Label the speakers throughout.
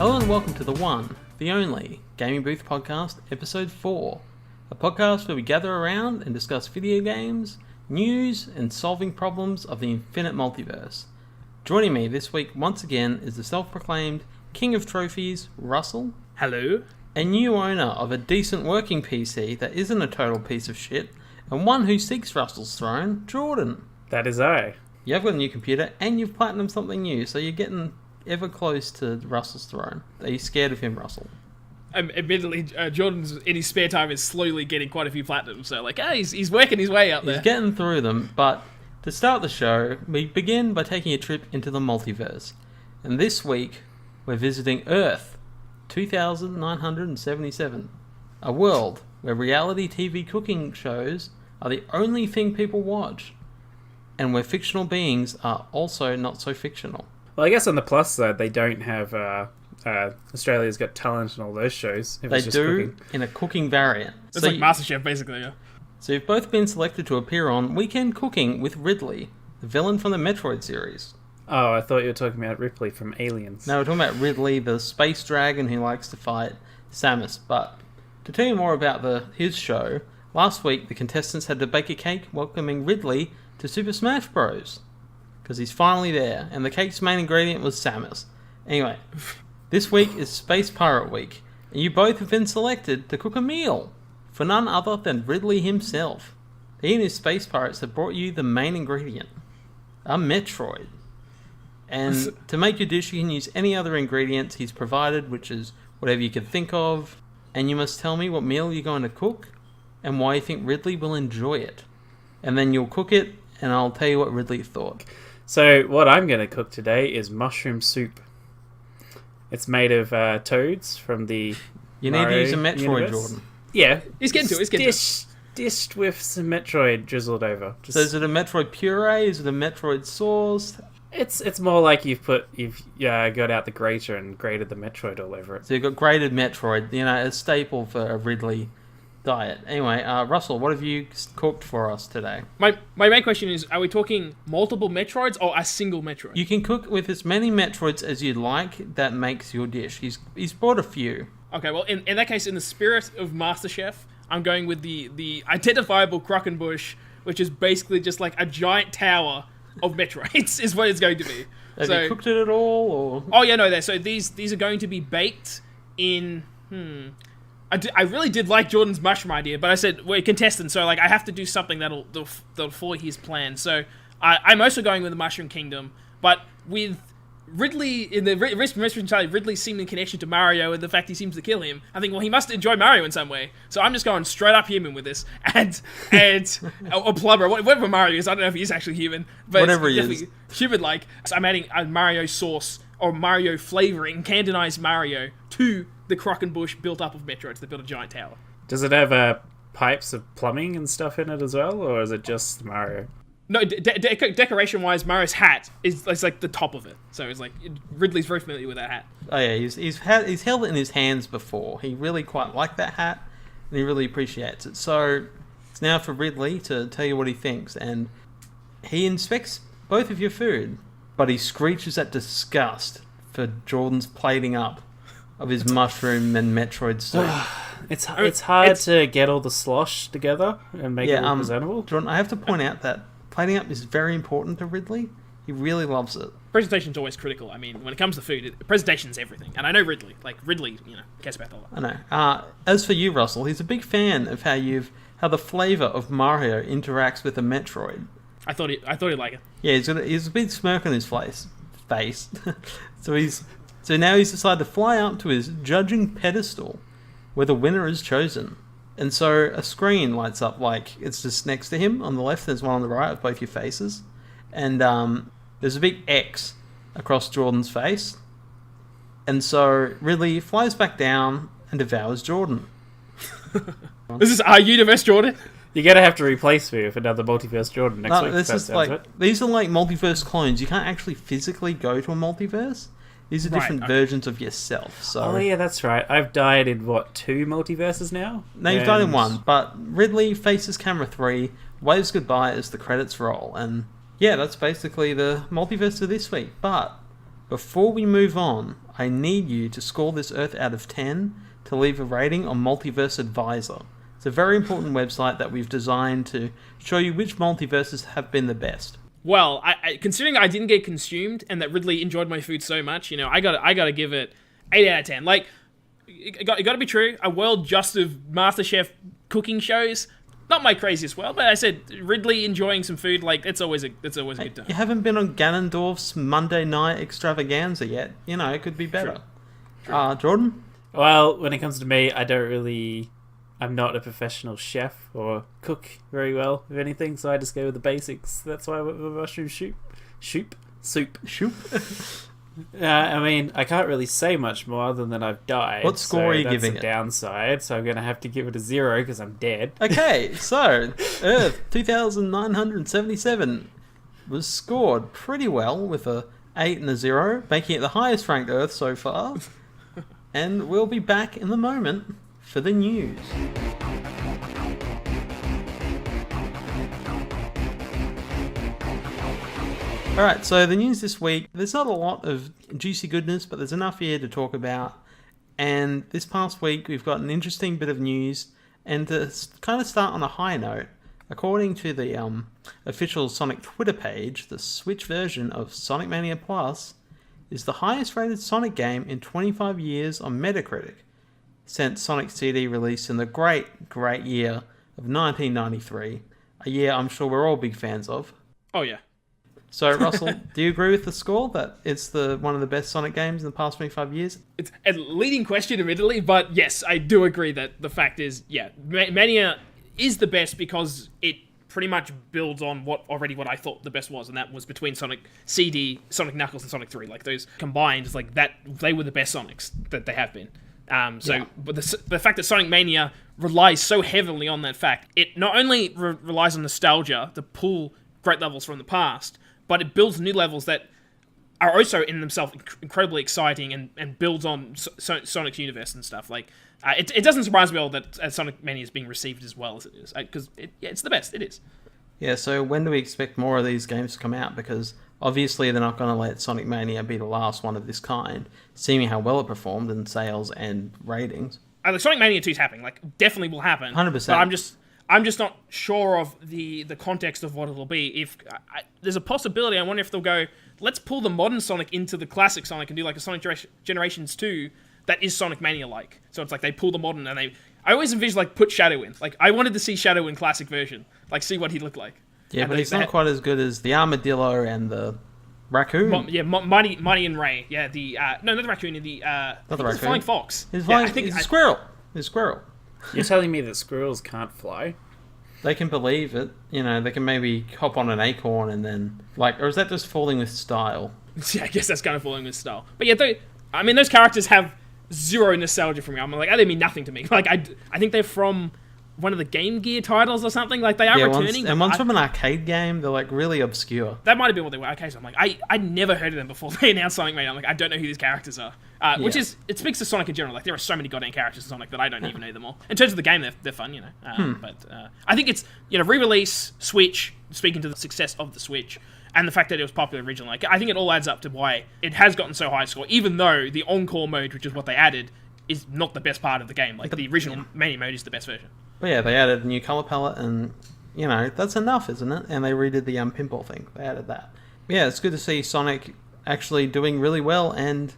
Speaker 1: Hello and welcome to the one, the only Gaming Booth Podcast, Episode 4. A podcast where we gather around and discuss video games, news, and solving problems of the infinite multiverse. Joining me this week once again is the self-proclaimed King of Trophies, Russell.
Speaker 2: Hello.
Speaker 1: A new owner of a decent working PC that isn't a total piece of shit, and one who seeks Russell's throne, Jordan.
Speaker 3: That is I.
Speaker 1: You have got a new computer and you've platinumed something new, so you're getting ever close to Russell's throne. Are you scared of him, Russell?
Speaker 2: Admittedly, Jordan's in his spare time is slowly getting quite a few platinums, so he's working his way up there.
Speaker 1: He's getting through them, but to start the show, we begin by taking a trip into the multiverse. And this week, we're visiting Earth 2977, a world where reality TV cooking shows are the only thing people watch, and where fictional beings are also not so fictional.
Speaker 3: Well, I guess on the plus side, they don't have Australia's Got Talent and all those shows.
Speaker 1: They do cooking. In a cooking variant.
Speaker 2: It's like MasterChef, basically, yeah.
Speaker 1: So you've both been selected to appear on Weekend Cooking with Ridley, the villain from the Metroid series.
Speaker 3: Oh, I thought you were talking about Ripley from Aliens.
Speaker 1: No, we're talking about Ridley, the space dragon who likes to fight Samus. But to tell you more about his show, last week the contestants had to bake a cake welcoming Ridley to Super Smash Bros. Because he's finally there, and the cake's main ingredient was Samus. Anyway, this week is Space Pirate Week, and you both have been selected to cook a meal for none other than Ridley himself. He and his space pirates have brought you the main ingredient, a Metroid. And to make your dish, you can use any other ingredients he's provided, which is whatever you can think of, and you must tell me what meal you're going to cook and why you think Ridley will enjoy it. And then you'll cook it, and I'll tell you what Ridley thought.
Speaker 3: So what I'm going to cook today is mushroom soup. It's made of toads from the
Speaker 1: You
Speaker 3: Mario
Speaker 1: need to use a Metroid,
Speaker 3: universe.
Speaker 1: Jordan.
Speaker 3: Yeah.
Speaker 2: He's getting to it,
Speaker 3: Dished with some Metroid drizzled over.
Speaker 1: So is it a Metroid puree? Is it a Metroid sauce?
Speaker 3: It's more like you've got out the grater and grated the Metroid all over it.
Speaker 1: So you've got grated Metroid, a staple for a Ridley diet. Anyway, Russell, what have you cooked for us today?
Speaker 2: My main question is, are we talking multiple Metroids or a single Metroid?
Speaker 1: You can cook with as many Metroids as you'd like. That makes your dish. He's brought a few.
Speaker 2: Okay, well, in that case, in the spirit of MasterChef, I'm going with the identifiable Krockenbush, which is basically just like a giant tower of Metroids, is what it's going to be.
Speaker 1: Have you cooked it at all? Or?
Speaker 2: Oh, yeah, no, so these are going to be baked in... I really did like Jordan's mushroom idea, but I said, we're contestants, so I have to do something that'll follow his plan. So I'm also going with the Mushroom Kingdom, but with Ridley, in the Ridley's seeming connection to Mario and the fact he seems to kill him, I think, well, he must enjoy Mario in some way. So I'm just going straight up human with this. And or Plumber, whatever Mario is, I don't know if he's actually human. But
Speaker 1: whatever he is.
Speaker 2: Human-like. So I'm adding a Mario sauce or Mario flavoring, canonized Mario, to the Krockenbush built up of Metroids that built a giant tower.
Speaker 3: Does it have pipes of plumbing and stuff in it as well, or is it just Mario?
Speaker 2: No, decoration-wise, Mario's hat is like the top of it. So it's like Ridley's very familiar with that hat.
Speaker 1: Oh yeah, he's held it in his hands before. He really quite liked that hat, and he really appreciates it. So it's now for Ridley to tell you what he thinks, and he inspects both of your food, but he screeches at disgust for Jordan's plating up of his mushroom and Metroid soup.
Speaker 3: It's hard to get all the slosh together and make it look presentable.
Speaker 1: Jordan, I have to point out that plating up is very important to Ridley. He really loves it.
Speaker 2: Presentation's always critical. I mean, when it comes to food, presentation's everything. And I know Ridley. Ridley, cares about that.
Speaker 1: I know. As for you, Russell, he's a big fan of how the flavour of Mario interacts with a Metroid.
Speaker 2: I thought he'd like it.
Speaker 1: Yeah, he's a big smirk on his face. So now he's decided to fly up to his judging pedestal, where the winner is chosen. And so a screen lights up, it's just next to him. On the left, there's one on the right of both your faces. And there's a big X across Jordan's face. And so Ridley flies back down and devours Jordan.
Speaker 2: This is our universe, Jordan.
Speaker 3: You're going to have to replace me with another Multiverse Jordan next week.
Speaker 1: These are like multiverse clones. You can't actually physically go to a multiverse. These are different versions of yourself. So.
Speaker 3: Oh yeah, that's right. I've died in, 2 multiverses now?
Speaker 1: No, you've died in one. But Ridley faces camera 3, waves goodbye as the credits roll. And yeah, that's basically the multiverse for this week. But before we move on, I need you to score this Earth out of 10 to leave a rating on Multiverse Advisor. It's a very important website that we've designed to show you which multiverses have been the best.
Speaker 2: Well, I considering I didn't get consumed and that Ridley enjoyed my food so much, I gotta give it 8 out of 10. Like, it got to be true. A world just of MasterChef cooking shows, not my craziest world, but I said Ridley enjoying some food, like it's always a good time.
Speaker 1: You haven't been on Ganondorf's Monday night extravaganza yet. It could be better. True. Jordan?
Speaker 3: Well, when it comes to me, I'm not a professional chef or cook very well, if anything, so I just go with the basics. That's why I went with mushroom soup. I can't really say much more other than I've died.
Speaker 1: What score are you giving it?
Speaker 3: That's a downside, so I'm going to have to give it a 0 because I'm dead.
Speaker 1: Okay, so Earth 2,977 was scored pretty well with a 8 and a 0, making it the highest ranked Earth so far. And we'll be back in the moment for the news. Alright, so the news this week, there's not a lot of juicy goodness, but there's enough here to talk about. And this past week, we've got an interesting bit of news. And to kind of start on a high note, according to the official Sonic Twitter page, the Switch version of Sonic Mania Plus is the highest rated Sonic game in 25 years on Metacritic, since Sonic CD released in the great year of 1993, a year I'm sure we're all big fans of.
Speaker 2: Oh yeah.
Speaker 1: So, Russell, do you agree with the score that it's one of the best Sonic games in the past 25 years?
Speaker 2: It's a leading question, admittedly, but yes, I do agree that the fact is, Mania is the best because it pretty much builds on what I thought the best was, and that was between Sonic CD, Sonic Knuckles, and Sonic 3. Like, those combined, is like that, they were the best Sonics that they have been. But the fact that Sonic Mania relies so heavily on that fact, it not only relies on nostalgia to pull great levels from the past, but it builds new levels that are also in themselves incredibly exciting and builds on Sonic's universe and stuff. Like, it doesn't surprise me at all that Sonic Mania is being received as well as it is, because it's the best. It is.
Speaker 1: Yeah, so when do we expect more of these games to come out? Because obviously they're not going to let Sonic Mania be the last one of this kind, seeing how well it performed in sales and ratings.
Speaker 2: Sonic Mania 2 is happening. Like, definitely will happen.
Speaker 1: 100%.
Speaker 2: But I'm just not sure of the context of what it'll be. If there's a possibility, I wonder if they'll go, let's pull the modern Sonic into the classic Sonic and do like a Sonic Generations 2 that is Sonic Mania-like. So it's like they pull the modern and I always envision like put Shadow in. Like, I wanted to see Shadow in classic version. Like, see what he'd look like.
Speaker 1: Yeah, but he's not quite as good as the Armadillo and the Raccoon.
Speaker 2: Mighty and Ray. Yeah, not the Raccoon,
Speaker 1: not the Raccoon.
Speaker 2: Flying Fox.
Speaker 1: He's a squirrel. He's a squirrel.
Speaker 3: You're telling me that squirrels can't fly?
Speaker 1: They can believe it. They can maybe hop on an acorn and then, or is that just falling with style?
Speaker 2: Yeah, I guess that's kind of falling with style. But yeah, those characters have zero nostalgia for me. I'm like, they mean nothing to me. Like, I think they're from one of the Game Gear titles or something. Like, they are returning.
Speaker 1: One's from an arcade game. They're like really obscure.
Speaker 2: That might have been what they were. Okay, so I'm like, I'd never heard of them before they announced Sonic Mania. I'm like, I don't know who these characters are. Which is, it speaks to Sonic in general. Like, there are so many goddamn characters in Sonic that I don't even know them all. In terms of the game, they're fun, But I think it's, re-release, Switch, speaking to the success of the Switch, and the fact that it was popular originally. Like, I think it all adds up to why it has gotten so high a score, even though the Encore mode, which is what they added, is not the best part of the game. Like, the original Mania mode is the best version.
Speaker 1: But yeah, they added a new color palette, and, that's enough, isn't it? And they redid the pinball thing. They added that. Yeah, it's good to see Sonic actually doing really well, and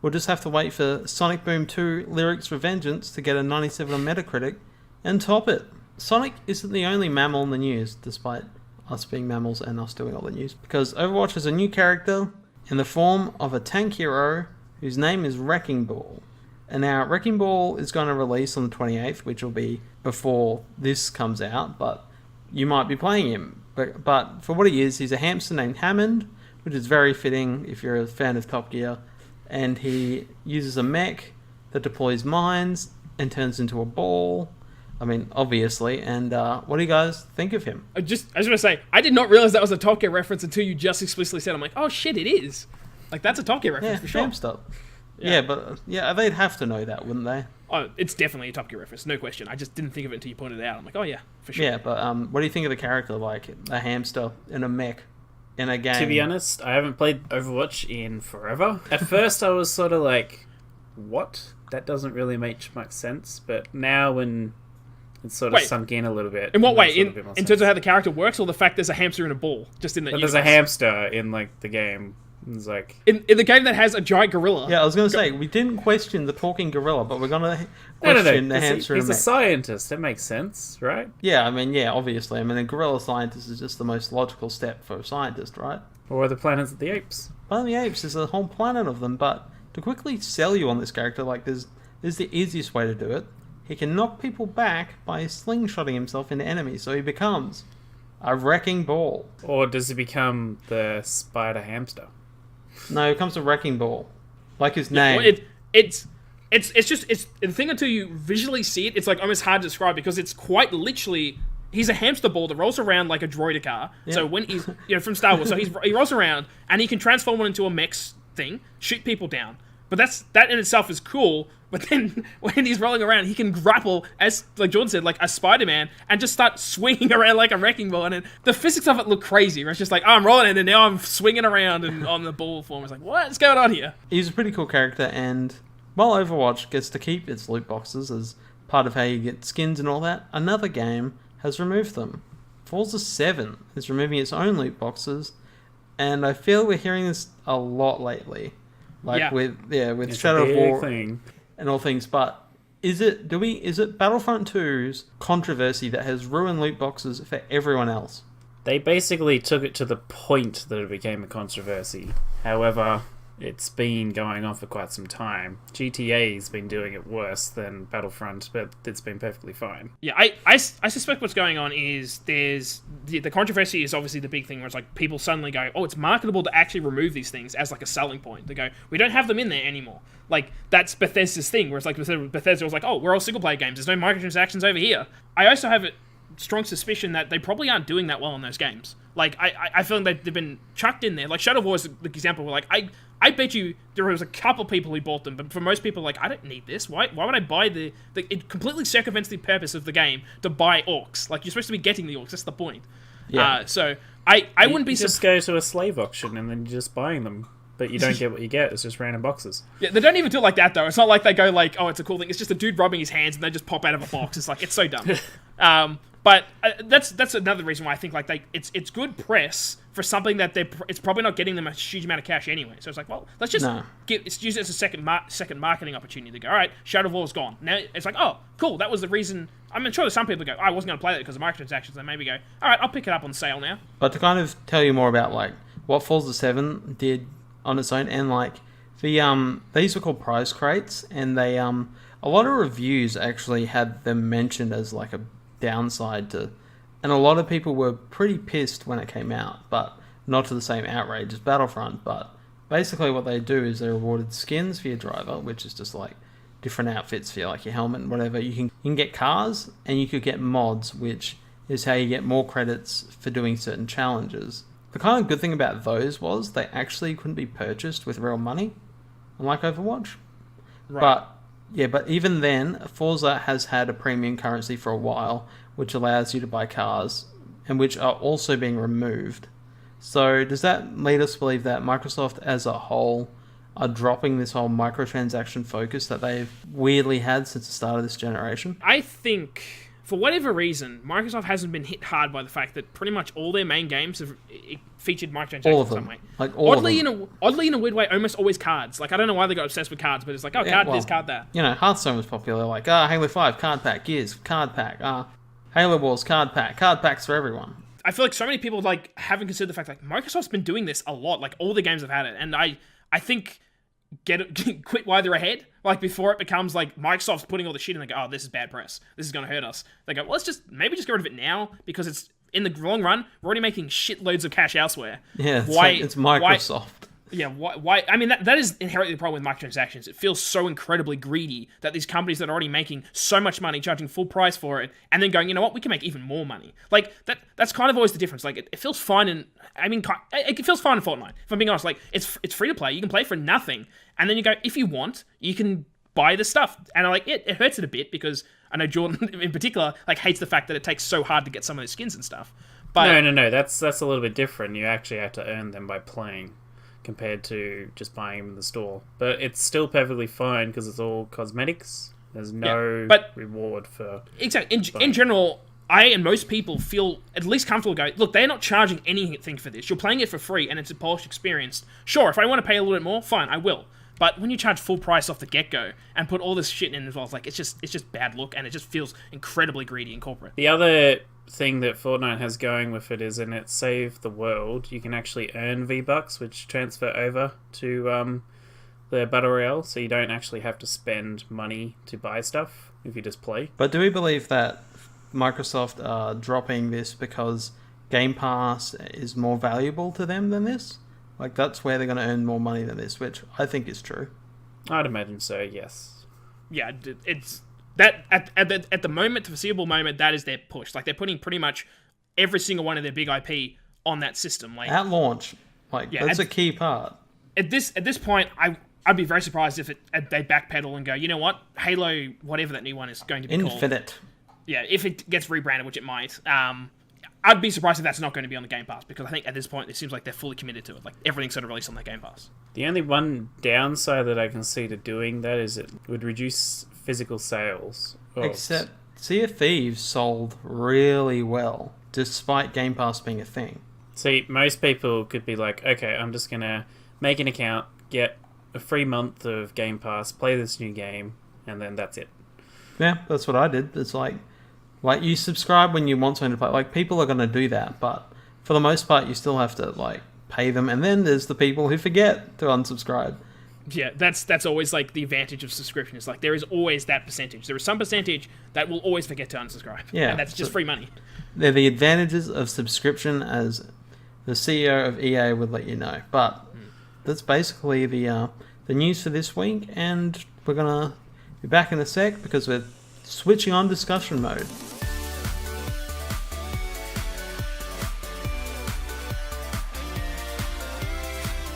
Speaker 1: we'll just have to wait for Sonic Boom 2 Lyrics Revengeance to get a 97 on Metacritic and top it. Sonic isn't the only mammal in the news, despite us being mammals and us doing all the news, because Overwatch has a new character in the form of a tank hero whose name is Wrecking Ball. And now Wrecking Ball is going to release on the 28th, which will be before this comes out, but you might be playing him. But for what he is, he's a hamster named Hammond, which is very fitting if you're a fan of Top Gear. And he uses a mech that deploys mines and turns into a ball. I mean, obviously. And what do you guys think of him?
Speaker 2: I just want to say, I did not realize that was a Top Gear reference until you just explicitly said. I'm like, oh shit, it is. Like, that's a Top Gear reference for sure.
Speaker 1: Hamster. Yeah, but they'd have to know that, wouldn't they?
Speaker 2: Oh, it's definitely a Top Gear reference, no question. I just didn't think of it until you pointed it out. I'm like, oh yeah, for sure.
Speaker 1: Yeah, but what do you think of the character, like a hamster in a mech? in a game.
Speaker 3: To be honest, I haven't played Overwatch in forever. At first, I was sort of like, what? That doesn't really make much sense. But now when it's sort of sunk in a little bit.
Speaker 2: In what way?
Speaker 3: In
Speaker 2: terms of how the character works, or the fact there's a hamster in a ball just in the universe?
Speaker 3: There's a hamster in like the game. It's like
Speaker 2: in the game that has a giant gorilla.
Speaker 1: Yeah, I was going to say, we didn't question the talking gorilla, but we're going to question the hamster.
Speaker 3: He's a scientist. That makes sense, right?
Speaker 1: Yeah, I mean, yeah, obviously. I mean, a gorilla scientist is just the most logical step for a scientist, right?
Speaker 3: Or the planets of the apes.
Speaker 1: Planet of the Apes, there's a whole planet of them, but to quickly sell you on this character, like, there's the easiest way to do it. He can knock people back by slingshotting himself into enemies, so he becomes a wrecking ball.
Speaker 3: Or does he become the spider hamster?
Speaker 1: No, it becomes a wrecking ball. Like his name.
Speaker 2: Well, it's the thing until you visually see it, it's like almost hard to describe because it's quite literally he's a hamster ball that rolls around like a droider car. Yeah. So when he's from Star Wars, so he rolls around and he can transform it into a mech thing, shoot people down. But that in itself is cool. But then when he's rolling around, he can grapple, as like Jordan said, like a Spider-Man, and just start swinging around like a wrecking ball. And the physics of it look crazy. Where it's just like, oh, I'm rolling, and then now I'm swinging around and on the ball form. It's like, what's going on here?
Speaker 1: He's a pretty cool character, and while Overwatch gets to keep its loot boxes as part of how you get skins and all that, another game has removed them. Forza 7 is removing its own loot boxes, and I feel we're hearing this a lot lately. Like with
Speaker 3: it's
Speaker 1: Shadow of War
Speaker 3: thing.
Speaker 1: And all things, but is it Battlefront 2's controversy that has ruined loot boxes for everyone else?
Speaker 3: They basically took it to the point that it became a controversy. However, it's been going on for quite some time. GTA's been doing it worse than Battlefront, but it's been perfectly fine.
Speaker 2: Yeah, I suspect what's going on is there's the controversy is obviously the big thing where it's like people suddenly go, oh, it's marketable to actually remove these things as like a selling point. They go, we don't have them in there anymore. Like, that's Bethesda's thing, where it's like Bethesda was like, oh, we're all single-player games, there's no microtransactions over here. I also have a strong suspicion that they probably aren't doing that well in those games. Like, I feel like they've been chucked in there. Like, Shadow of War is the example where, like, I bet you there was a couple people who bought them, but for most people, like, I don't need this. Why would I buy it completely circumvents the purpose of the game to buy orcs. Like, you're supposed to be getting the orcs, that's the point. Yeah. So, I wouldn't be...
Speaker 3: just go to a slave auction and then you're just buying them. But you don't get what you get, it's just random boxes.
Speaker 2: Yeah, they don't even do it like that, though. It's not like they go like, oh, it's a cool thing. It's just a dude rubbing his hands and they just pop out of a box. It's like, it's so dumb. But that's another reason why I think like it's good press for something that it's probably not getting them a huge amount of cash anyway. So it's like, well, let's just use it as a second marketing opportunity to go, all right, Shadow of War's gone. Now it's like, oh, cool, that was the reason. I'm sure there's some people go, oh, I wasn't going to play that because of microtransactions. They maybe go, all right, I'll pick it up on sale now.
Speaker 1: But to kind of tell you more about like what Forza 7 did on its own, and like these were called prize crates, and they a lot of reviews actually had them mentioned as like a downside to, and a lot of people were pretty pissed when it came out, but not to the same outrage as Battlefront. But basically what they do is they rewarded skins for your driver, which is just like different outfits for like your helmet and whatever. You can get cars, and you could get mods, which is how you get more credits for doing certain challenges. The kind of good thing about those was they actually couldn't be purchased with real money, unlike Overwatch. Right. But even then, Forza has had a premium currency for a while, which allows you to buy cars, and which are also being removed. So does that lead us to believe that Microsoft as a whole are dropping this whole microtransaction focus that they've weirdly had since the start of this generation?
Speaker 2: I think, for whatever reason, Microsoft hasn't been hit hard by the fact that pretty much all their main games have featured microtransactions
Speaker 1: all of them.
Speaker 2: In some way.
Speaker 1: Like all
Speaker 2: oddly,
Speaker 1: of them.
Speaker 2: Oddly, in a weird way, almost always cards. Like, I don't know why they got obsessed with cards, but it's like, oh, card this, card that.
Speaker 1: You know, Hearthstone was popular. Like, Halo 5, card pack. Gears, card pack. Halo Wars, card pack. Card packs for everyone.
Speaker 2: I feel like so many people like haven't considered the fact like Microsoft's been doing this a lot. Like, all the games have had it. And I think quit while they're ahead. Like, before it becomes like Microsoft's putting all the shit in, they go, oh, this is bad press. This is going to hurt us. They go, well, let's just maybe just get rid of it now, because it's in the long run, we're already making shitloads of cash elsewhere.
Speaker 1: Yeah, it's Microsoft.
Speaker 2: Why? I mean, that is inherently the problem with microtransactions. It feels so incredibly greedy that these companies that are already making so much money, charging full price for it, and then going, you know what, we can make even more money. Like, that's kind of always the difference. Like, it feels fine it feels fine in Fortnite. If I'm being honest, like, it's free to play. You can play for nothing. And then you go, if you want, you can buy the stuff. And I like it hurts it a bit because I know Jordan in particular like hates the fact that it takes so hard to get some of those skins and stuff. But
Speaker 3: No. That's a little bit different. You actually have to earn them by playing, compared to just buying them in the store. But it's still perfectly fine because it's all cosmetics. There's no reward for...
Speaker 2: Exactly. In general, I and most people feel at least comfortable going, look, they're not charging anything for this. You're playing it for free and it's a polished experience. Sure, if I want to pay a little bit more, fine, I will. But when you charge full price off the get-go and put all this shit in as well, it's just bad look, and it just feels incredibly greedy and corporate.
Speaker 3: The other thing that Fortnite has going with it is in its Save the World, you can actually earn V-Bucks, which transfer over to the Battle Royale, so you don't actually have to spend money to buy stuff if you just play.
Speaker 1: But do we believe that Microsoft are dropping this because Game Pass is more valuable to them than this? Like, that's where they're going to earn more money than this, which I think is true.
Speaker 3: I'd imagine so, yes.
Speaker 2: Yeah, it's... That at the moment, the foreseeable moment, that is their push. Like, they're putting pretty much every single one of their big IP on that system. Like,
Speaker 1: at launch, that's a key part.
Speaker 2: At this point, I'd be very surprised if they backpedal and go, you know what, Halo, whatever that new one is going to be called.
Speaker 1: Infinite.
Speaker 2: Yeah, if it gets rebranded, which it might. I'd be surprised if that's not going to be on the Game Pass, because I think at this point it seems like they're fully committed to it. Like, everything's sort of released on their Game Pass.
Speaker 3: The only one downside that I can see to doing that is it would reduce physical sales.
Speaker 1: Except Sea of Thieves sold really well, despite Game Pass being a thing.
Speaker 3: See, most people could be like, okay, I'm just going to make an account, get a free month of Game Pass, play this new game, and then that's it.
Speaker 1: Yeah, that's what I did. It's like you subscribe when you want something to play. Like, people are going to do that, but for the most part, you still have to, pay them. And then there's the people who forget to unsubscribe.
Speaker 2: Yeah, that's always, the advantage of subscription. It's there is always that percentage. There is some percentage that will always forget to unsubscribe.
Speaker 1: Yeah.
Speaker 2: And that's just free money.
Speaker 1: They're the advantages of subscription, as the CEO of EA would let you know. But that's basically the news for this week, and we're going to be back in a sec because we're switching on discussion mode.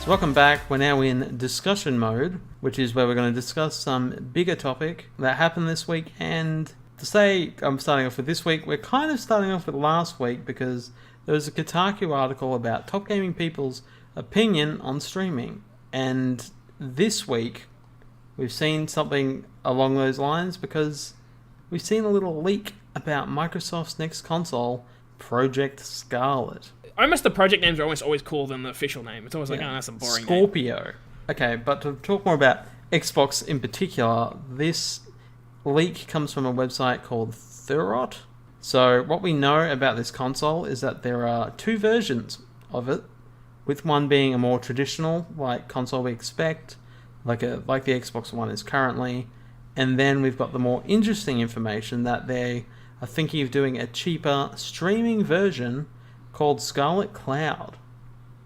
Speaker 1: So welcome back. We're now in discussion mode, which is where we're going to discuss some bigger topic that happened this week. And to say I'm starting off with this week, we're kind of starting off with last week because there was a Kotaku article about top gaming people's opinion on streaming. And this week, we've seen something along those lines because we've seen a little leak about Microsoft's next console, Project Scarlet.
Speaker 2: Almost the project names are almost always cooler than the official name. It's always that's a boring
Speaker 1: Scorpio.
Speaker 2: name.
Speaker 1: Okay, but to talk more about Xbox in particular, this leak comes from a website called Thurrott. So what we know about this console is that there are two versions of it, with one being a more traditional, console we expect, like the Xbox One is currently, and then we've got the more interesting information that they are thinking of doing a cheaper streaming version called Scarlet Cloud,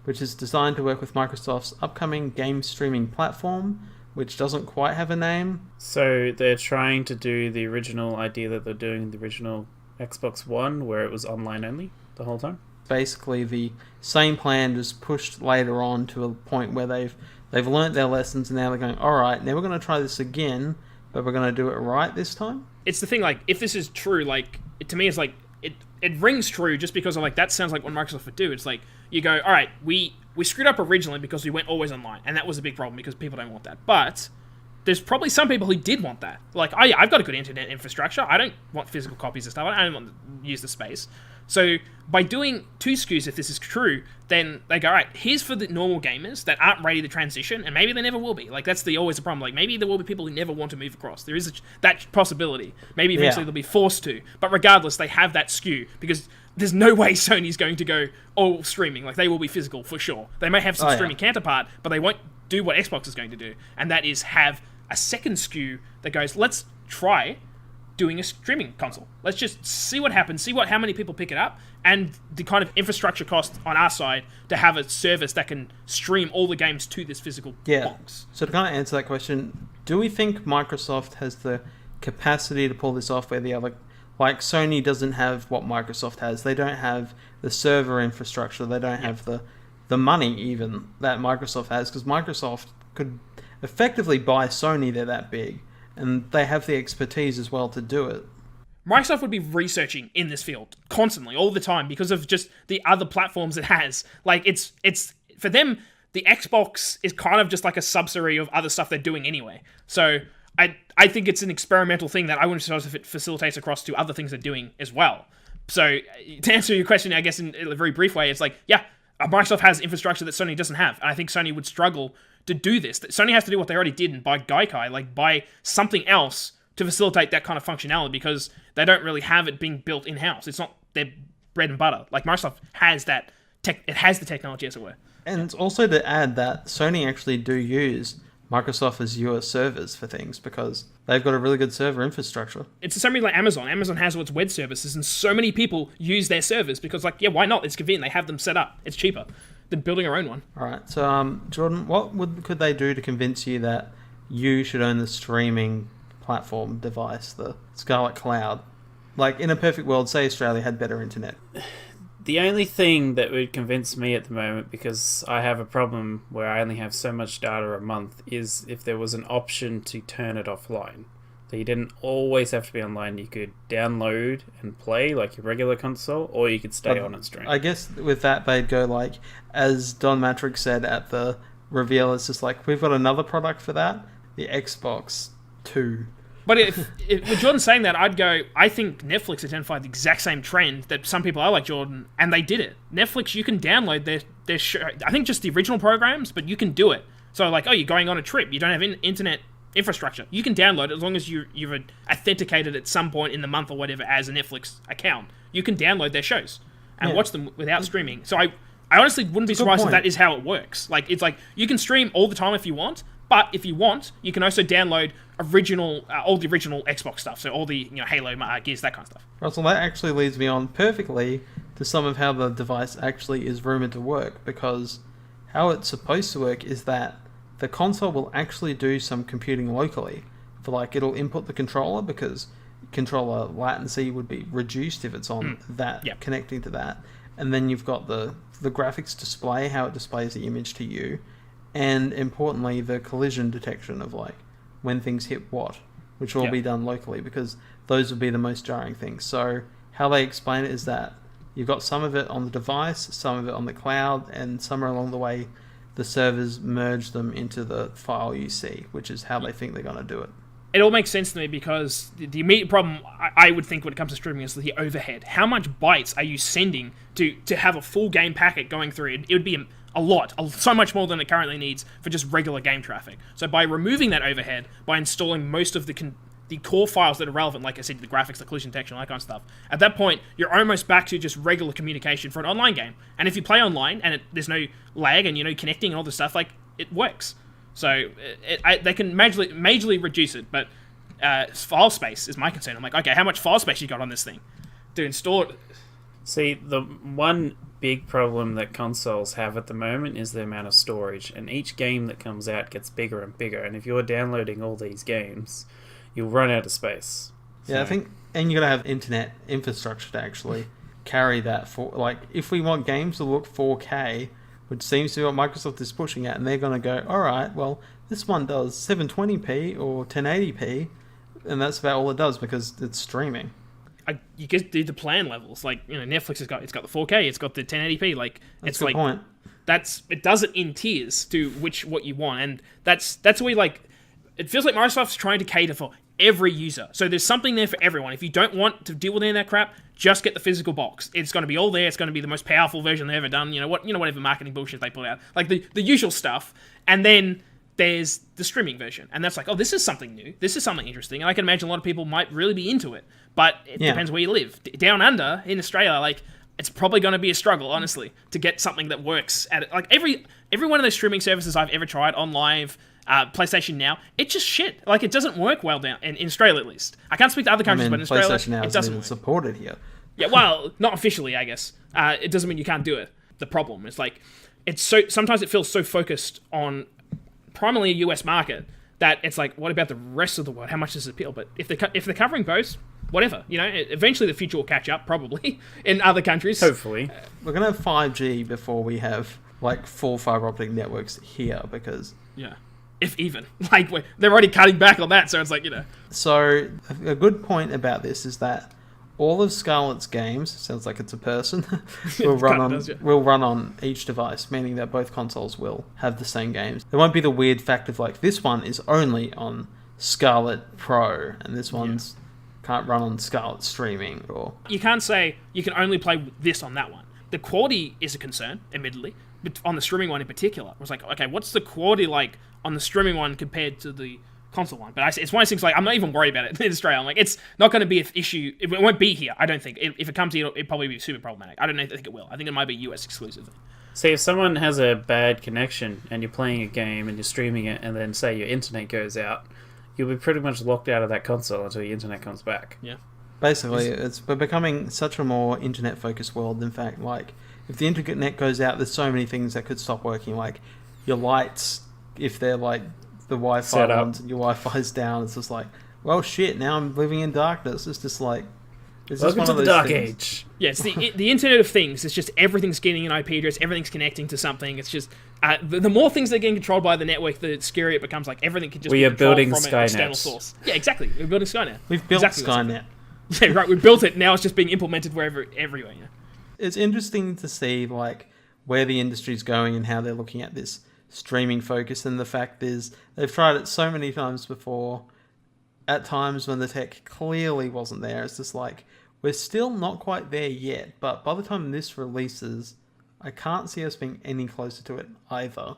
Speaker 1: which is designed to work with Microsoft's upcoming game streaming platform, which doesn't quite have a name.
Speaker 3: So they're trying to do the original idea that they're doing the original Xbox One, where it was online only the whole time?
Speaker 1: Basically the same plan, just pushed later on to a point where they've learnt their lessons, and now they're going, alright, now we're going to try this again, but we're going to do it right this time.
Speaker 2: It's the thing, if this is true, to me, it's it rings true just because that sounds like what Microsoft would do. It's you go, alright, we screwed up originally because we went always online, and that was a big problem because people don't want that. But there's probably some people who did want that. I've got a good internet infrastructure. I don't want physical copies of stuff. I don't want to use the space. So by doing two SKUs, if this is true, then they go, all right, here's for the normal gamers that aren't ready to transition, and maybe they never will be. That's always a problem. Maybe there will be people who never want to move across. There is that possibility. Maybe eventually they'll be forced to. But regardless, they have that SKU because there's no way Sony's going to go all streaming. They will be physical for sure. They may have some streaming counterpart, but they won't do what Xbox is going to do, and that is have a second SKU that goes, let's try doing a streaming console. Let's just see what happens, see how many people pick it up, and the kind of infrastructure cost on our side to have a service that can stream all the games to this physical box.
Speaker 1: So to kind of answer that question, do we think Microsoft has the capacity to pull this off where the other... Sony doesn't have what Microsoft has. They don't have the server infrastructure. They don't have the money even that Microsoft has, because Microsoft could effectively buy Sony. They're that big. And they have the expertise as well to do it.
Speaker 2: Microsoft would be researching in this field constantly, all the time, because of just the other platforms it has. Like, it's for them, the Xbox is kind of just like a subsidiary of other stuff they're doing anyway. So I think it's an experimental thing that I wouldn't suppose if it facilitates across to other things they're doing as well. So to answer your question, I guess in a very brief way, it's like, yeah, Microsoft has infrastructure that Sony doesn't have. And I think Sony would struggle to do this. Sony has to do what they already did and buy Gaikai, like buy something else to facilitate that kind of functionality, because they don't really have it being built in-house. It's not their bread and butter. Like, Microsoft has that it has the technology, as it were.
Speaker 1: And it's also to add that Sony actually do use Microsoft Azure servers for things, because they've got a really good server infrastructure.
Speaker 2: It's the same like Amazon. Amazon has all its web services, and so many people use their servers because, like, yeah, why not? It's convenient. They have them set up. It's cheaper than building our own one.
Speaker 1: All right. So, Jordan, what could they do to convince you that you should own the streaming platform device, the Scarlet Cloud? Like, in a perfect world, say Australia had better internet.
Speaker 3: The only thing that would convince me at the moment, because I have a problem where I only have so much data a month, is if there was an option to turn it offline. So you didn't always have to be online. You could download and play like your regular console, or you could stay on and stream.
Speaker 1: I guess with that, they'd go like, as Don Matrix said at the reveal, it's just like, we've got another product for that, the Xbox 2.
Speaker 2: But if with Jordan saying that, I'd go, I think Netflix identified the exact same trend that some people are like Jordan, and they did it. Netflix, you can download their show, I think just the original programs, but you can do it. So, like, oh, you're going on a trip, you don't have internet infrastructure. You can download it as long as you've authenticated at some point in the month or whatever as a Netflix account. You can download their shows and watch them without streaming. So I honestly wouldn't be surprised if that is how it works. Like, it's like, you can stream all the time if you want, but if you want, you can also download all the original Xbox stuff. So all the Halo, Gears, that kind of stuff.
Speaker 1: Russell, that actually leads me on perfectly to some of how the device actually is rumored to work, because how it's supposed to work is that the console will actually do some computing locally. For like, it'll input the controller, because controller latency would be reduced if it's on connecting to that. And then you've got the graphics display, how it displays the image to you. And importantly, the collision detection of like when things hit what, which will all be done locally, because those would be the most jarring things. So how they explain it is that you've got some of it on the device, some of it on the cloud, and somewhere along the way, the servers merge them into the file you see, which is how they think they're going to do it.
Speaker 2: It all makes sense to me, because the immediate problem I would think when it comes to streaming is the overhead. How much bytes are you sending to have a full game packet going through? It would be a lot, so much more than it currently needs for just regular game traffic. So by removing that overhead, by installing most of the core files that are relevant, like I said, the graphics, the collision detection, all that kind of stuff, at that point, you're almost back to just regular communication for an online game. And if you play online and there's no lag and connecting and all this stuff, like, it works. So they can majorly reduce it, but file space is my concern. I'm like, okay, how much file space you got on this thing to install it?
Speaker 3: See, the one big problem that consoles have at the moment is the amount of storage, and each game that comes out gets bigger and bigger, and if you're downloading all these games, you'll run out of space.
Speaker 1: Yeah, I think, and you're going to have internet infrastructure to actually carry that for, like, if we want games to look 4K, which seems to be what Microsoft is pushing at, and they're going to go, alright, well, this one does 720p or 1080p, and that's about all it does because it's streaming.
Speaker 2: You get do the plan levels, like Netflix has got the 4K, it's got the 1080p, like
Speaker 1: that's
Speaker 2: it's like
Speaker 1: point.
Speaker 2: It does it in tiers to what you want, and that's where like it feels like Microsoft's trying to cater for every user. So there's something there for everyone. If you don't want to deal with any of that crap, just get the physical box. It's going to be all there. It's going to be the most powerful version they've ever done. Whatever marketing bullshit they put out, like the usual stuff, and then there's the streaming version, and that's like, oh, this is something new. This is something interesting, and I can imagine a lot of people might really be into it. But it depends where you live. Down under in Australia, like, it's probably going to be a struggle, honestly, to get something that works at it. Like every one of those streaming services I've ever tried on Live, PlayStation Now, it's just shit. Like, it doesn't work well down in Australia, at least. I can't speak to other countries, but in Australia,
Speaker 1: PlayStation Now
Speaker 2: it doesn't
Speaker 1: even
Speaker 2: work.
Speaker 1: supported here.
Speaker 2: Yeah, well, not officially, I guess. It doesn't mean you can't do it. The problem is like sometimes it feels so focused on primarily a US market that it's like, what about the rest of the world? How much does it appeal? But if they're covering both, whatever, eventually the future will catch up, probably, in other countries.
Speaker 3: Hopefully.
Speaker 1: We're going to have 5G before we have, like, full fiber optic networks here, because...
Speaker 2: Yeah. if even. Like, they're already cutting back on that, so it's like,
Speaker 1: So, a good point about this is that all of Scarlet's games, sounds like it's a person, will run on each device, meaning that both consoles will have the same games. There won't be the weird fact of like, this one is only on Scarlet Pro, and this one's can't run on Scarlet streaming, or...
Speaker 2: You can't say you can only play this on that one. The quality is a concern, admittedly, but on the streaming one in particular. It was like, okay, what's the quality like on the streaming one compared to the console one? But it's one of those things like, I'm not even worried about it in Australia. I'm like, it's not going to be an issue. It won't be here, I don't think. If it comes here, it'll probably be super problematic. I don't know, I think it will. I think it might be US exclusive.
Speaker 3: See, if someone has a bad connection and you're playing a game and you're streaming it and then say your internet goes out, you'll be pretty much locked out of that console until your internet comes back.
Speaker 2: Yeah.
Speaker 1: Basically, it's becoming such a more internet-focused world. In fact, like, if the internet goes out, there's so many things that could stop working. Like, your lights, if they're, like, the Wi-Fi ones and your Wi-Fi's down, it's just like, well, shit, now I'm living in darkness. It's just like...
Speaker 3: Welcome to the Dark Age.
Speaker 2: Yeah, it's the Internet of Things. It's just everything's getting an IP address, everything's connecting to something. It's just... the more things that are getting controlled by the network, the scarier it becomes. Like, everything can just be controlled from an external source. Yeah, exactly. We're building Skynet.
Speaker 1: We've built Skynet.
Speaker 2: Yeah, right. We built it. Now it's just being implemented everywhere. Yeah.
Speaker 1: It's interesting to see like where the industry's going and how they're looking at this streaming focus. And the fact is, they've tried it so many times before. At times when the tech clearly wasn't there, it's just like we're still not quite there yet. But by the time this releases, I can't see us being any closer to it either.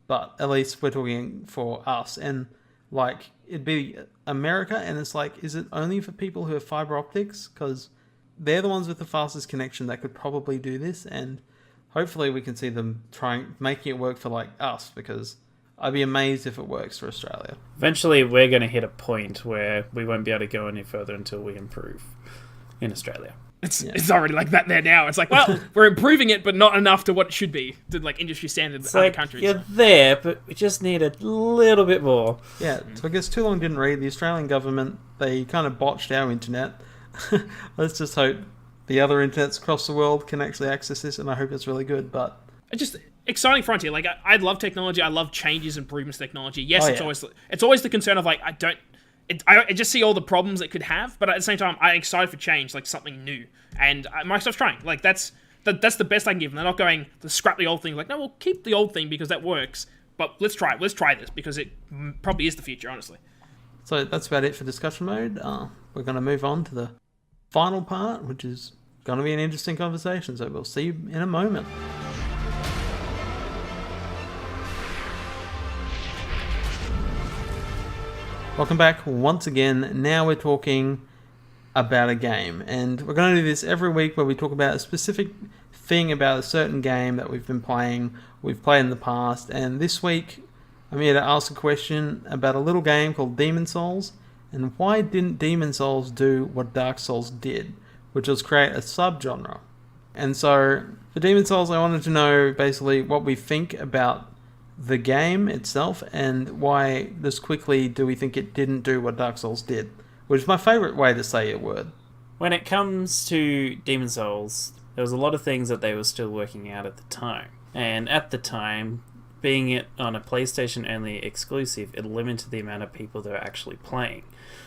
Speaker 1: But at least we're talking for us and. Like, it'd be America, and it's like, is it only for people who have fiber optics? Because they're the ones with the fastest connection that could probably do this, and hopefully we can see them making it work for, like, us, because I'd be amazed if it works for Australia.
Speaker 3: Eventually, we're going to hit a point where we won't be able to go any further until we improve in Australia.
Speaker 2: It's already like that there now. It's like, well, we're improving it, but not enough to what it should be, to like industry standards in other countries.
Speaker 3: You're there, but we just need a little bit more.
Speaker 1: Yeah, so I guess Too Long Didn't Read. The Australian government, they kind of botched our internet. Let's just hope the other internets across the world can actually access this, and I hope it's really good. But
Speaker 2: it's just exciting frontier. Like I love technology. I love changes, improvements, technology. Yes, it's always the concern of like I just see all the problems it could have, but at the same time, I'm excited for change, like something new. And Microsoft's trying. Like that's the best I can give them. They're not going to scrap the old thing. Like, no, we'll keep the old thing because that works. But let's try it. Let's try this because it probably is the future, honestly.
Speaker 1: So that's about it for discussion mode. We're going to move on to the final part, which is going to be an interesting conversation. So we'll see you in a moment. Welcome back once again. Now we're talking about a game, and we're going to do this every week where we talk about a specific thing about a certain game that we've been playing, we've played in the past, and this week I'm here to ask a question about a little game called Demon Souls, and why didn't Demon Souls do what Dark Souls did, which was create a subgenre. And so for Demon Souls, I wanted to know basically what we think about the game itself, and why, just quickly, do we think it didn't do what Dark Souls did? Which is my favourite way to say a word.
Speaker 3: When it comes to Demon Souls, there was a lot of things that they were still working out at the time. And at the time, being it on a PlayStation-only exclusive, it limited the amount of people that were actually playing.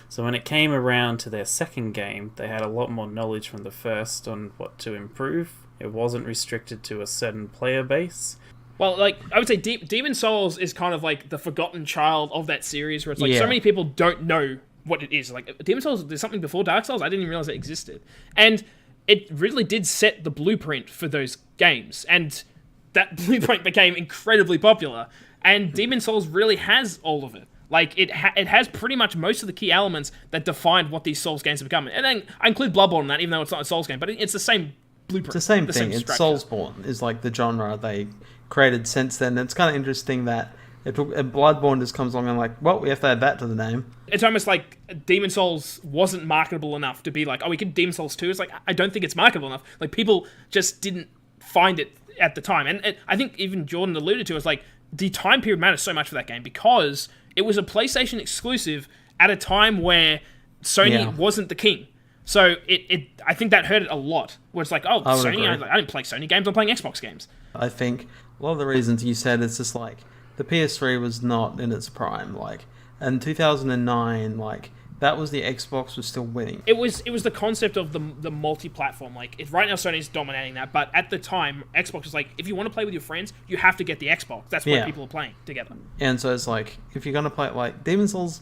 Speaker 3: So when it came around to their second game, they had a lot more knowledge from the first on what to improve. It wasn't restricted to a certain player base.
Speaker 2: Well, like, I would say Demon Souls is kind of like the forgotten child of that series, where it's like so many people don't know what it is. Like, Demon Souls, there's something before Dark Souls, I didn't even realize it existed. And it really did set the blueprint for those games, and that blueprint became incredibly popular. And Demon Souls really has all of it. Like, it has pretty much most of the key elements that defined what these Souls games have become. And then I include Bloodborne in that, even though it's not a Souls game, but it's the same blueprint.
Speaker 1: It's the same thing. It's Soulsborne is like the genre they created since then. It's kind of interesting that Bloodborne just comes along and like, well, we have to add that to the name.
Speaker 2: It's almost like Demon Souls wasn't marketable enough to be like, oh, we could Demon Souls 2. It's like, I don't think it's marketable enough. Like, people just didn't find it at the time. And I think even Jordan alluded to it, like, the time period matters so much for that game because it was a PlayStation exclusive at a time where Sony wasn't the king. So I think that hurt it a lot. Where it's like, oh, Sony, I didn't play Sony games, I'm playing Xbox games.
Speaker 1: I think a lot of the reasons you said, it's just like, the PS3 was not in its prime. Like, in 2009, like, that was the Xbox was still winning.
Speaker 2: It was the concept of the multi-platform. Like, right now Sony's dominating that, but at the time, Xbox was like, if you want to play with your friends, you have to get the Xbox. That's where people are playing together.
Speaker 1: And so it's like, if you're going to play, like, Demon's Souls,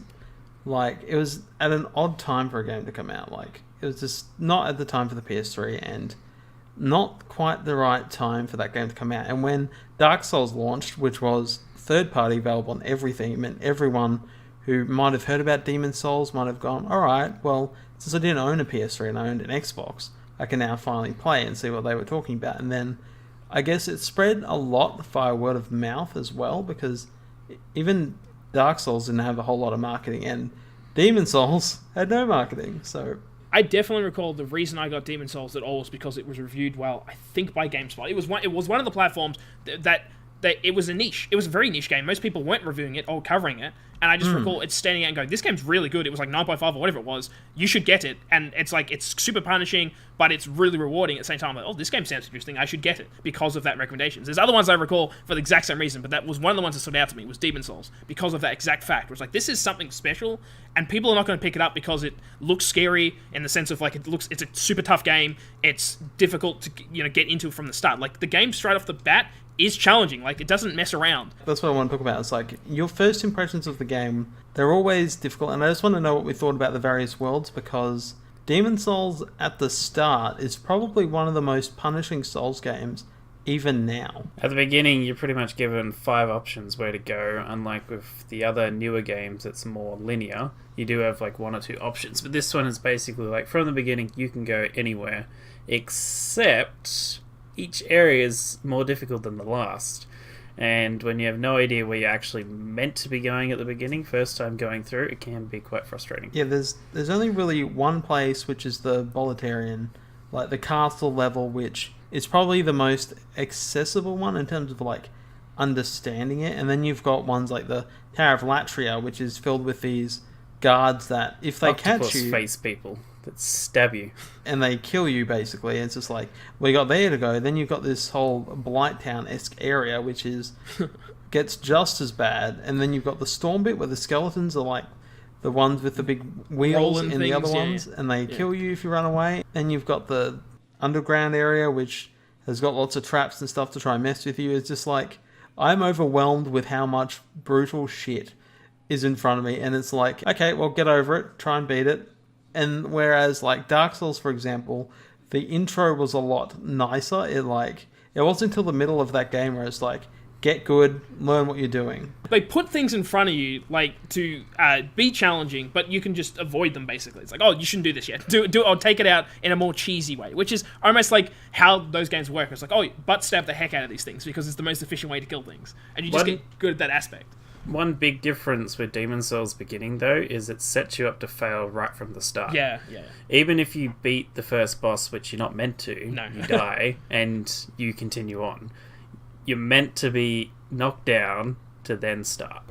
Speaker 1: like, it was at an odd time for a game to come out. Like, it was just not at the time for the PS3, and not quite the right time for that game to come out. And when Dark Souls launched, which was third-party available on everything, it meant everyone who might have heard about Demon's Souls might have gone, alright, well, since I didn't own a PS3 and I owned an Xbox, I can now finally play and see what they were talking about. And then, I guess it spread a lot via word of mouth as well, because even Dark Souls didn't have a whole lot of marketing, and Demon's Souls had no marketing, so...
Speaker 2: I definitely recall the reason I got Demon's Souls at all was because it was reviewed well, I think, by GameSpot. It was one of the platforms that it was a niche. It was a very niche game. Most people weren't reviewing it or covering it. And I just recall it standing out and going, this game's really good. It was like 9.5 or whatever it was. You should get it. And it's like, it's super punishing, but it's really rewarding at the same time. Like, oh, this game sounds interesting. I should get it because of that recommendation. There's other ones I recall for the exact same reason, but that was one of the ones that stood out to me was Demon's Souls because of that exact fact. Where it's like, this is something special, and people are not going to pick it up because it looks scary in the sense of like, it's a super tough game. It's difficult to get into from the start. Like, the game straight off the bat is challenging. Like, it doesn't mess around.
Speaker 1: That's what I want to talk about. It's like, your first impressions of the game, they're always difficult, and I just want to know what we thought about the various worlds, because Demon's Souls at the start is probably one of the most punishing Souls games even now.
Speaker 3: At the beginning, you're pretty much given 5 options where to go, unlike with the other newer games, it's more linear. You do have like 1 or 2 options, but this one is basically like, from the beginning, you can go anywhere, except each area is more difficult than the last. And when you have no idea where you're actually meant to be going at the beginning, first time going through, it can be quite frustrating.
Speaker 1: Yeah, there's only really one place, which is the Boletaria, like the castle level, which is probably the most accessible one in terms of like understanding it. And then you've got ones like the Tower of Latria, which is filled with these guards that if they catch you,
Speaker 3: face people that stab you
Speaker 1: and they kill you, basically. It's just like, we got there to go. Then you've got this whole Blight Town-esque area, which is gets just as bad. And then you've got the storm bit where the skeletons are like the ones with the big wheels
Speaker 2: rolling
Speaker 1: in
Speaker 2: things,
Speaker 1: the other ones, and they kill you if you run away. And you've got the underground area, which has got lots of traps and stuff to try and mess with you. It's just like, I'm overwhelmed with how much brutal shit is in front of me, and it's like, okay, well, get over it, try and beat it. And whereas like Dark Souls, for example, the intro was a lot nicer. It wasn't until the middle of that game where it's like, get good, learn what you're doing.
Speaker 2: They put things in front of you like to be challenging, but you can just avoid them. Basically, it's like, oh, you shouldn't do this yet. Do it, or take it out in a more cheesy way, which is almost like how those games work. It's like, oh, butt stab the heck out of these things because it's the most efficient way to kill things, and you just get good at that aspect.
Speaker 3: One big difference with Demon's Souls beginning, though, is it sets you up to fail right from the start.
Speaker 2: Yeah.
Speaker 3: Even if you beat the first boss, which you're not meant to,
Speaker 2: no.
Speaker 3: You die, and you continue on. You're meant to be knocked down to then start.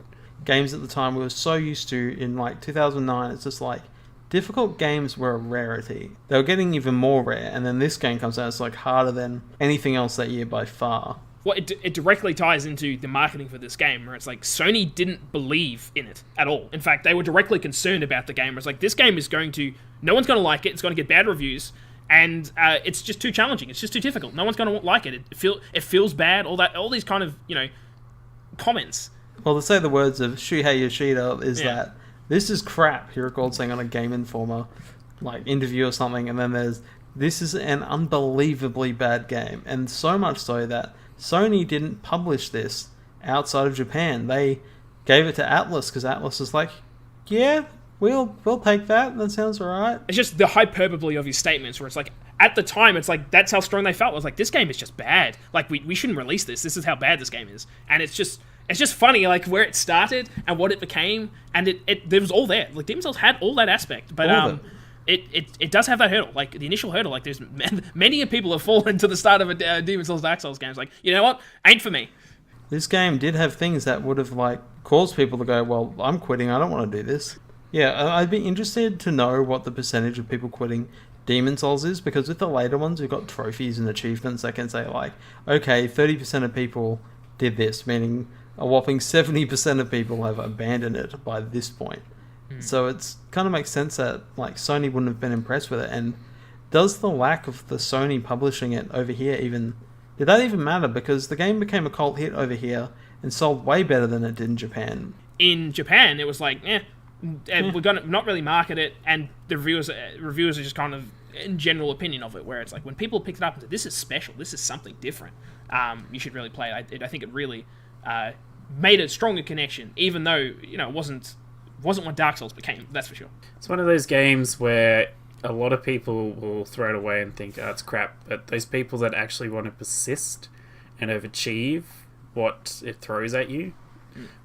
Speaker 1: Games at the time we were so used to in like 2009, it's just like, difficult games were a rarity. They were getting even more rare, and then this game comes out, it's like harder than anything else that year by far.
Speaker 2: Well, it directly ties into the marketing for this game, where it's like Sony didn't believe in it at all. In fact, they were directly concerned about the game. Where it's like, this game is no one's going to like it. It's going to get bad reviews, and it's just too challenging. It's just too difficult. No one's going to like it. It feels bad. All these kind of comments.
Speaker 1: Well, to say the words of Shuhei Yoshida is that this is crap. He recalled saying on a Game Informer like interview or something, and then this is an unbelievably bad game, and so much so that Sony didn't publish this outside of Japan. They gave it to Atlus because Atlus is like, yeah, we'll take that. That sounds alright.
Speaker 2: It's just the hyperbole of his statements, where it's like, at the time, it's like, that's how strong they felt. It was like, this game is just bad. Like, we shouldn't release this. This is how bad this game is. And it's just funny, like, where it started and what it became, and it was all there. Like, Demon's Souls had all that aspect, but it does have that hurdle, like the initial hurdle. Like, there's many people have fallen to the start of a Demon's Souls, Dark Souls game. It's like, you know what? Ain't for me.
Speaker 1: This game did have things that would have like caused people to go, well, I'm quitting. I don't want to do this. Yeah, I'd be interested to know what the percentage of people quitting Demon's Souls is, because with the later ones, we've got trophies and achievements that can say like, okay, 30% of people did this, meaning a whopping 70% of people have abandoned it by this point. So it's kind of makes sense that like Sony wouldn't have been impressed with it. And does the lack of the Sony publishing it over here did that even matter? Because the game became a cult hit over here and sold way better than it did in Japan.
Speaker 2: In Japan, it was like, we're gonna not really market it, and the reviewers are just kind of in general opinion of it, where it's like when people picked it up and said, this is special, this is something different, you should really play it. I think it really made a stronger connection, even though it wasn't what Dark Souls became, that's for sure.
Speaker 3: It's one of those games where a lot of people will throw it away and think, oh, it's crap, but those people that actually want to persist and overachieve what it throws at you,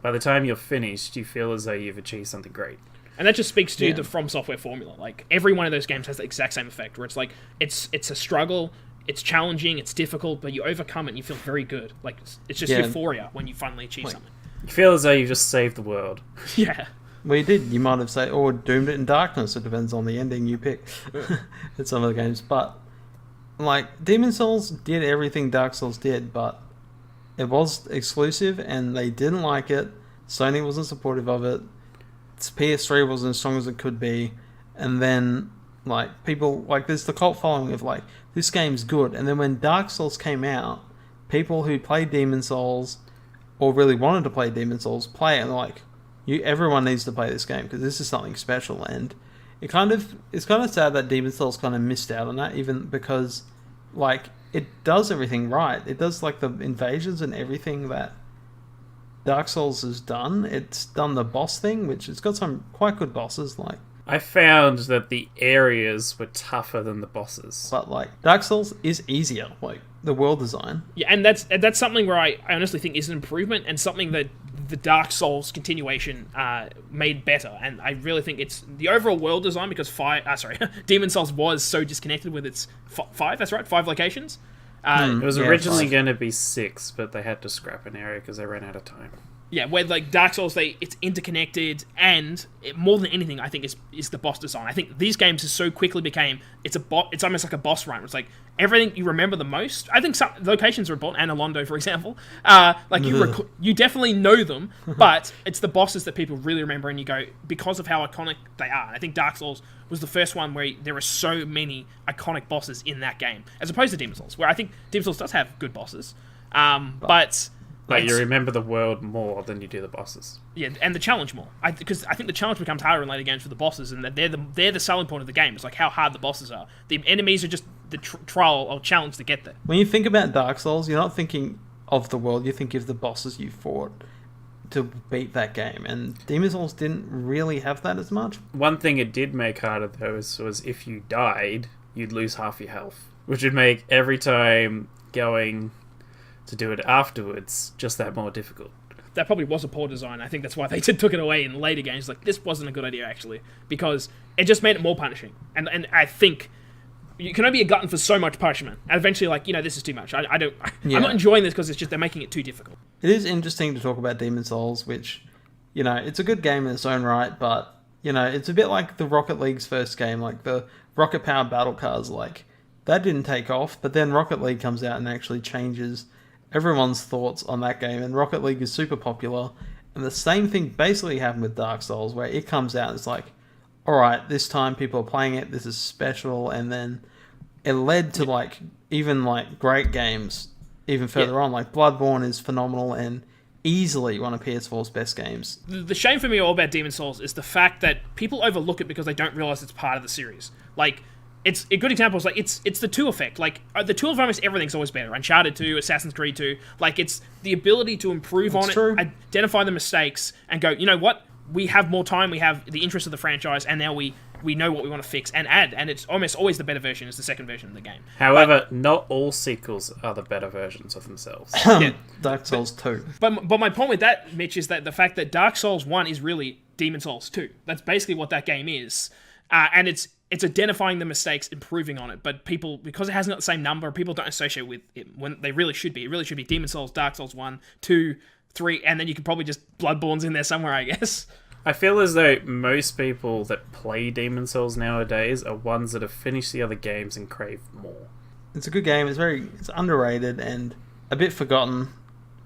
Speaker 3: by the time you're finished, you feel as though you've achieved something great.
Speaker 2: And that just speaks to the FromSoftware formula. Like, every one of those games has the exact same effect, where it's like, it's a struggle, it's challenging, it's difficult, but you overcome it and you feel very good. Like, it's just euphoria when you finally achieve something.
Speaker 3: You feel as though you've just saved the world.
Speaker 2: Yeah.
Speaker 1: Well, you did. You might have said, or doomed it in darkness. It depends on the ending you pick in some of the games. But, like, Demon's Souls did everything Dark Souls did, but it was exclusive and they didn't like it. Sony wasn't supportive of it. Its PS3 wasn't as strong as it could be. And then, like, people, like, there's the cult following of, like, this game's good. And then when Dark Souls came out, people who played Demon's Souls or really wanted to play Demon's Souls play it and they're like, everyone needs to play this game because this is something special. And it's kind of sad that Demon's Souls kind of missed out on that, even because, like, it does everything right. It does, like, the invasions and everything that Dark Souls has done. It's done the boss thing, which it's got some quite good bosses, like.
Speaker 3: I found that the areas were tougher than the bosses.
Speaker 1: But, like, Dark Souls is easier, like, the world design.
Speaker 2: Yeah, and that's something where I honestly think is an improvement and something that the Dark Souls continuation made better. And I really think it's the overall world design, because Demon's Souls was so disconnected with its 5 locations.
Speaker 3: It was originally going to be 6, but they had to scrap an area because they ran out of time.
Speaker 2: Yeah, where like Dark Souls, it's interconnected, and more than anything, I think is the boss design. I think these games has so quickly became it's almost like a boss run. It's like everything you remember the most. I think some locations are important, Analondo, for example. Like you definitely know them, but it's the bosses that people really remember, and you go because of how iconic they are. And I think Dark Souls was the first one where there are so many iconic bosses in that game, as opposed to Demon's Souls, where I think Demon's Souls does have good bosses, but you remember the world more than you do the bosses. Yeah, and the challenge more. Because I think the challenge becomes harder in later games for the bosses, and that they're the selling point of the game. It's like how hard the bosses are. The enemies are just the trial or challenge to get there.
Speaker 1: When you think about Dark Souls, you're not thinking of the world. You think of the bosses you fought to beat that game. And Demon's Souls didn't really have that as much.
Speaker 3: One thing it did make harder, though, was if you died, you'd lose half your health, which would make every time going to do it afterwards just that more difficult.
Speaker 2: That probably was a poor design. I think that's why they took it away in later games. Like, this wasn't a good idea, actually, because it just made it more punishing. And I think you can only be a glutton for so much punishment. And eventually, like, this is too much. I'm not enjoying this because it's just they're making it too difficult.
Speaker 1: It is interesting to talk about Demon's Souls, which, it's a good game in its own right, but, it's a bit like the Rocket League's first game, like the Rocket Power Battle Cars, like, that didn't take off, but then Rocket League comes out and actually changes everyone's thoughts on that game, and Rocket League is super popular, and the same thing basically happened with Dark Souls, where it comes out and it's like, alright, this time people are playing it, this is special, and then it led to even great games even further on, like Bloodborne is phenomenal and easily one of PS4's best games.
Speaker 2: The shame for me all about Demon's Souls is the fact that people overlook it because they don't realise it's part of the series. Like, it's a good example. It's the 2 effect. Like, the 2 of almost everything's always better. Uncharted 2, Assassin's Creed 2. Like, it's the ability to improve on it, identify the mistakes, and go, you know what? We have more time, we have the interest of the franchise, and now we know what we want to fix and add. And it's almost always the better version is the second version of the game.
Speaker 3: However, not all sequels are the better versions of themselves.
Speaker 1: Dark Souls 2.
Speaker 2: But my point with that, Mitch, is that the fact that Dark Souls 1 is really Demon's Souls 2. That's basically what that game is. And it's identifying the mistakes, improving on it, but people, because it hasn't got the same number, people don't associate with it when they really should be. It really should be Demon's Souls, Dark Souls 1, 2, 3, and then you could probably just Bloodborne's in there somewhere, I guess.
Speaker 3: I feel as though most people that play Demon's Souls nowadays are ones that have finished the other games and crave more.
Speaker 1: It's a good game, it's underrated and a bit forgotten.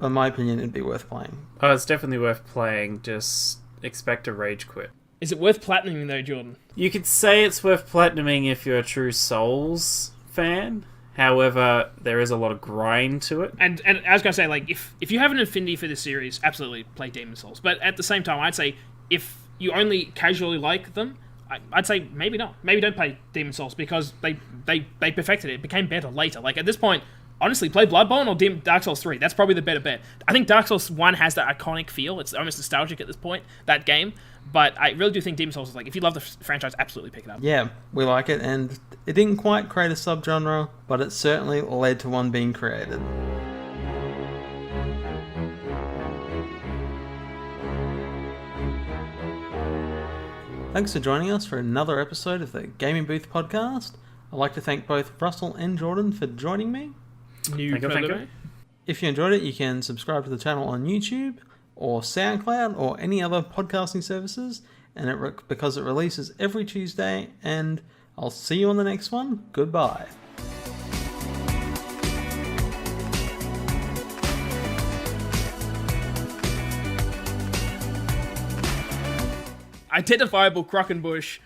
Speaker 1: in my opinion, it'd be worth playing.
Speaker 3: Oh, it's definitely worth playing. Just expect a rage quit.
Speaker 2: Is it worth platinuming though, Jordan?
Speaker 3: You could say it's worth platinuming if you're a true Souls fan. However, there is a lot of grind to it.
Speaker 2: And I was going to say, like, if you have an affinity for this series, absolutely play Demon's Souls. But at the same time, I'd say if you only casually like them, I'd say maybe not. Maybe don't play Demon's Souls because they perfected it. It became better later. Like, at this point, honestly, play Bloodborne or Dark Souls 3. That's probably the better bet. I think Dark Souls 1 has that iconic feel. It's almost nostalgic at this point, that game. But I really do think Demon's Souls is like, if you love the franchise, absolutely pick it up.
Speaker 1: Yeah, we like it, and it didn't quite create a subgenre, but it certainly led to one being created. Thanks for joining us for another episode of the Gaming Booth podcast. I'd like to thank both Russell and Jordan for joining me.
Speaker 3: Thank you.
Speaker 1: If you enjoyed it, you can subscribe to the channel on YouTube or SoundCloud or any other podcasting services, and because it releases every Tuesday, and I'll see you on the next one. Goodbye.
Speaker 2: Identifiable Crockenbush